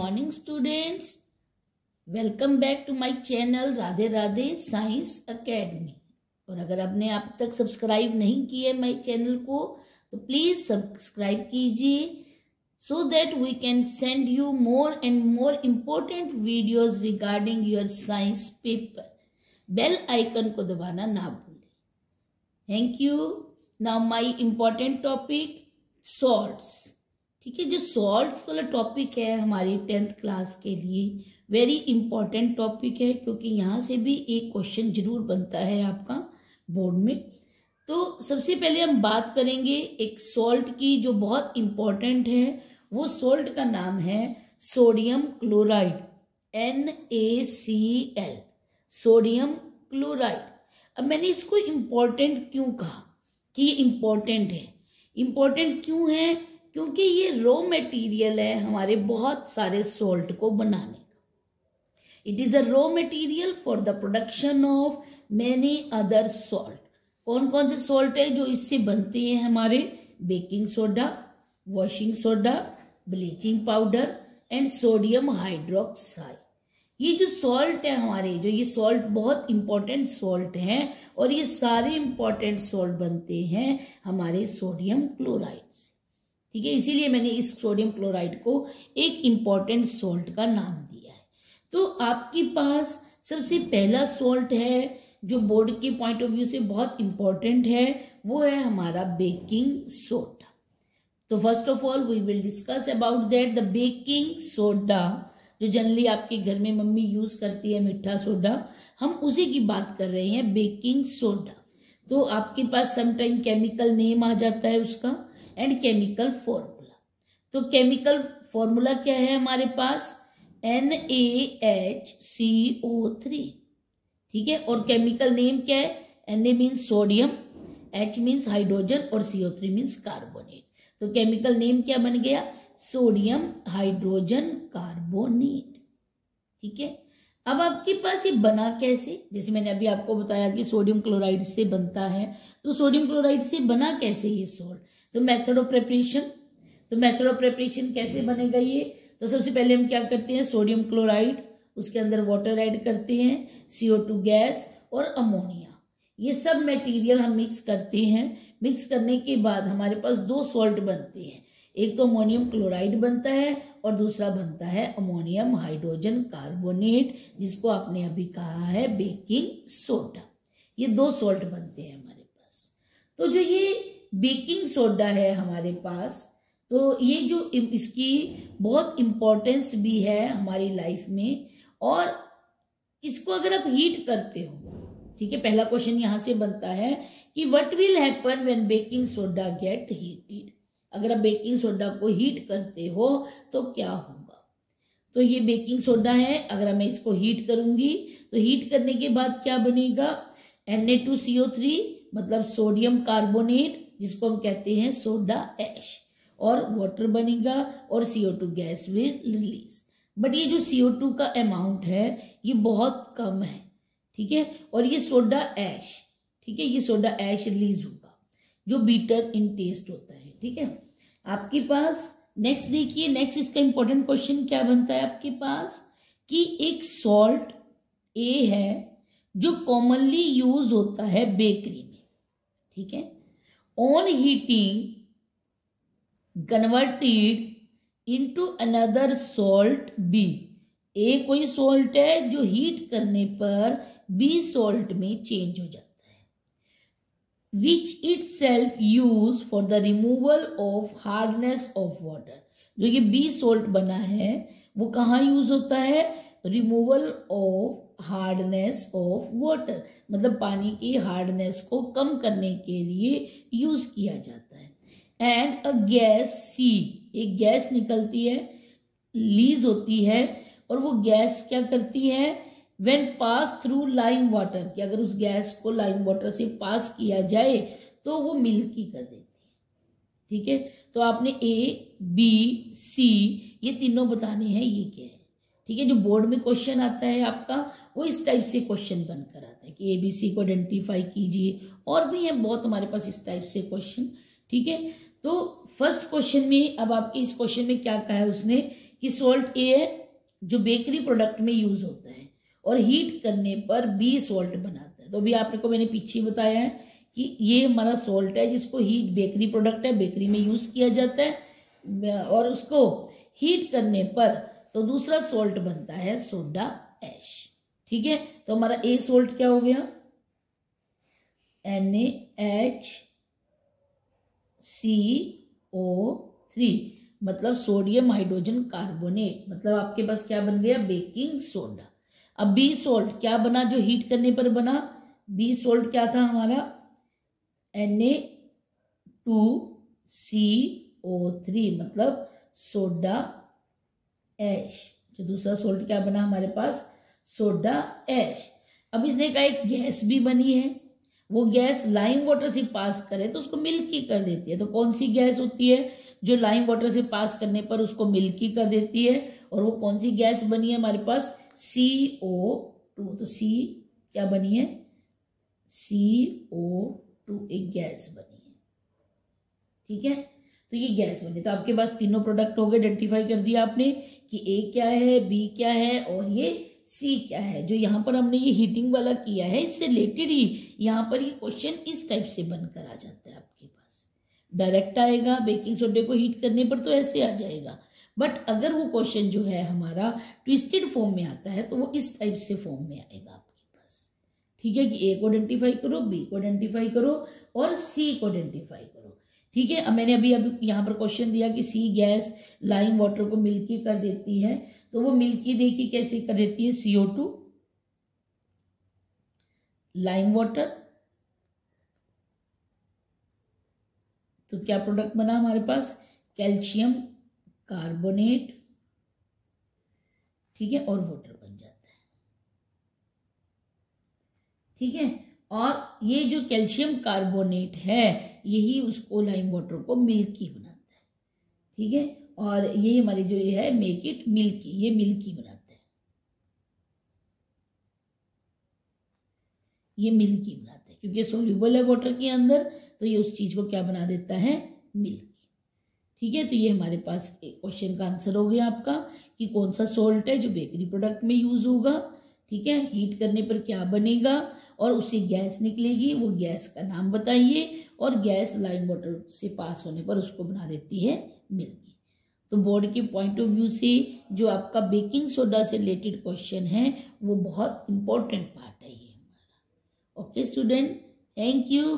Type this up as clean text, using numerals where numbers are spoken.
morning students. Welcome back to my channel Radhe Radhe science academy. और अगर आपने अब तक सब्सक्राइब नहीं किया माय चैनल को तो प्लीज सब्सक्राइब कीजिए so that we can send you more and more important videos regarding your science paper. Bell icon को दबाना ना भूलें। Thank you. Now my important topic salts. ठीक है, जो सॉल्ट्स वाला टॉपिक है हमारी 10th क्लास के लिए वेरी इंपॉर्टेंट टॉपिक है, क्योंकि यहाँ से भी एक क्वेश्चन जरूर बनता है आपका बोर्ड में। तो सबसे पहले हम बात करेंगे एक सॉल्ट की जो बहुत इंपॉर्टेंट है। वो सॉल्ट का नाम है sodium chloride, NaCl, sodium chloride. अब मैंने इसको इंपॉर्टेंट क्यों कहा कि ये इंपॉर्टेंट है? इंपॉर्टेंट क्यों है? क्योंकि ये रॉ मटेरियल है हमारे बहुत सारे सॉल्ट को बनाने का। It is a raw material for the production of many other salt. कौन कौन से सॉल्ट है जो इससे बनते हैं? हमारे baking soda, washing soda, bleaching powder and sodium hydroxide. ये जो सॉल्ट है हमारे, जो ये सॉल्ट बहुत इंपॉर्टेंट सॉल्ट हैं, और ये सारे इंपॉर्टेंट सॉल्ट बनते हैं हमारे सोडियम क्लोराइड से। ठीक है, इसीलिए मैंने इस सोडियम क्लोराइड को एक इंपॉर्टेंट सॉल्ट का नाम दिया है। तो आपके पास सबसे पहला सॉल्ट है जो बोर्ड के पॉइंट ऑफ व्यू से बहुत इंपॉर्टेंट है, वो है हमारा बेकिंग सोडा। तो first of all we will discuss about that the baking soda, जो जनरली आपके घर में मम्मी यूज करती है मीठा सोडा, हम उसी की बात कर रहे हैं, बेकिंग सोडा। तो आपके पास समटाइम केमिकल नेम आ जाता है उसका एंड केमिकल फॉर्मूला। तो केमिकल फॉर्मूला क्या है हमारे पास? NaHCO3। ठीक है, और केमिकल नेम क्या है? Na means sodium, H means hydrogen और CO3 मीन्स कार्बोनेट। तो केमिकल नेम क्या बन गया? Sodium hydrogen carbonate. ठीक है, अब आपके पास ये बना कैसे? जैसे मैंने अभी आपको बताया कि सोडियम क्लोराइड से बनता है, तो सोडियम क्लोराइड से बना कैसे ये सॉल्ट? तो मेथड ऑफ प्रिपरेशन। तो मेथड ऑफ प्रिपरेशन कैसे बनेगा ये? तो सबसे पहले हम क्या करते हैं, सोडियम क्लोराइड, उसके अंदर वाटर ऐड करते हैं, CO2 गैस और अमोनिया, ये सब मटेरियल हम मिक्स करते हैं। मिक्स करने के बाद हमारे पास दो सॉल्ट बनते हैं, एक तो अमोनियम क्लोराइड बनता है और दूसरा बनता है अमोनियम हाइड्रोजन कार्बोनेट, जिसको आपने अभी कहा है बेकिंग सोडा। ये दो सॉल्ट बनते हैं हमारे पास। तो जो ये बेकिंग सोडा है हमारे पास, तो ये जो इसकी बहुत इंपॉर्टेंस भी है हमारी लाइफ में, और इसको अगर आप हीट करते हो, ठीक है, पहला क्वेश्चन यहां से बनता है कि what will happen when baking soda gate heated. अगर आप बेकिंग सोडा को हीट करते हो तो क्या होगा? तो ये बेकिंग सोडा है, अगर मैं इसको हीट करूंगी तो हीट करने के बाद क्या बनेगा? Na2CO3 मतलब सोडियम कार्बोनेट, जिसको हम कहते हैं सोडा ऐश, और वाटर बनेगा और CO2 gas will release. But ये जो CO2 का अमाउंट है ये बहुत कम है, ठीक है, और ये सोडा ऐश, ठीक है, ये सोडा ऐश रिलीज होगा जो बीटर इन टेस्ट होता है। ठीक है, आपके पास नेक्स्ट देखिए, नेक्स्ट इसका इंपॉर्टेंट क्वेश्चन क्या बनता है आपके पास कि एक सॉल्ट A है जो कॉमनली यूज होता है बेकरी में। ठीक है, on heating converted into another salt B। A कोई सॉल्ट है जो हीट करने पर B सॉल्ट में चेंज हो जाता है, which itself used for the removal of hardness of water। जो ये B सॉल्ट बना है वो कहाँ यूज होता है? Removal of hardness of water, मतलब पानी की हार्डनेस को कम करने के लिए यूज किया जाता है। एंड अ गैस C, एक गैस निकलती है, रिलीज होती है, और वो गैस क्या करती है? When pass through lime water, कि अगर उस गैस को लाइम वाटर से पास किया जाए तो वो मिल्की कर देती है। ठीक है, तो आपने A, B, C ये तीनों बताने हैं, ये क्या है। ठीक है, जो बोर्ड में क्वेश्चन आता है आपका वो इस टाइप से क्वेश्चन बनकर आता है कि ABC को आइडेंटिफाई कीजिए, और भी है बहुत हमारे पास इस टाइप से क्वेश्चन। ठीक है, तो फर्स्ट क्वेश्चन में, अब आपके इस क्वेश्चन में क्या कहा है उसने कि सॉल्ट ए है जो बेकरी प्रोडक्ट में यूज होता है और हीट करने पर बी सॉल्ट बनाता है। तो अभी आपको मैंने पीछे बताया है कि ये हमारा सॉल्ट है जिसको हीट, बेकरी प्रोडक्ट है, बेकरी में यूज किया जाता है और उसको हीट करने पर तो दूसरा सॉल्ट बनता है सोडा ऐश। ठीक है, तो हमारा ए सॉल्ट क्या हो गया, NaHCO3 मतलब सोडियम हाइड्रोजन कार्बोनेट, मतलब आपके पास क्या बन गया, बेकिंग सोडा। अब बी सॉल्ट क्या बना जो हीट करने पर बना, बी सॉल्ट क्या था हमारा Na2CO3 मतलब सोडा ऐश। जो दूसरा सॉल्ट क्या बना हमारे पास, सोडा ऐश। अब इसने कहा एक गैस भी बनी है, वो गैस लाइम वाटर से पास करे तो उसको मिल्की कर देती है। तो कौन सी गैस होती है जो लाइम वाटर से पास करने पर उसको मिल्की कर देती है, और वो कौन सी गैस बनी है हमारे पास, CO2। तो सी क्या बनी है, CO2 एक गैस बनी है। ठीक है, तो ये गैस बनी। तो आपके पास तीनों प्रोडक्ट हो गए, आइडेंटिफाई कर दिया आपने कि ए क्या है, बी क्या है और ये सी क्या है। जो यहाँ पर हमने ये हीटिंग वाला किया है इससे रिलेटेड ही यहाँ पर ये क्वेश्चन इस टाइप से बनकर आ जाता है आपके पास। डायरेक्ट आएगा बेकिंग सोडे को हीट करने पर तो ऐसे आ जाएगा, बट अगर वो क्वेश्चन जो है हमारा ट्विस्टेड फॉर्म में आता है तो वो इस टाइप से फॉर्म में आएगा आपके पास। ठीक है, कि ए को आइडेंटिफाई करो, बी को आइडेंटिफाई करो और सी को आइडेंटिफाई करो। ठीक है, अब मैंने अभी यहाँ पर क्वेश्चन दिया कि सी गैस लाइम वाटर को मिल्की कर देती है, तो वो मिल्की देखिए कैसे कर देती है, CO2 लाइम वाटर, तो क्या प्रोडक्ट बना हमारे पास, कैल्शियम कार्बोनेट। ठीक है, और वाटर बन जाता है। ठीक है, और ये जो कैल्शियम कार्बोनेट है यही उसको लाइम वाटर को मिल्की बनाता है। ठीक है, और ये हमारी जो ये है मेक इट मिल्की, ये मिल्की बनाता है, ये मिल्की बनाता है क्योंकि सोल्यूबल है वाटर के अंदर, तो ये उस चीज को क्या बना देता है, मिल्की। ठीक है, तो ये हमारे पास एक क्वेश्चन का आंसर हो गया आपका कि कौन सा सॉल्ट है जो बेकरी प्रोडक्ट में यूज होगा। ठीक है, हीट करने पर क्या बनेगा और उससे गैस निकलेगी, वो गैस का नाम बताइए, और गैस लाइम वाटर से पास होने पर उसको बना देती है मिल्की। तो बोर्ड के पॉइंट ऑफ व्यू से जो आपका बेकिंग सोडा से रिलेटेड क्वेश्चन है वो बहुत इंपॉर्टेंट पार्ट है ये हमारा। Okay student, thank you.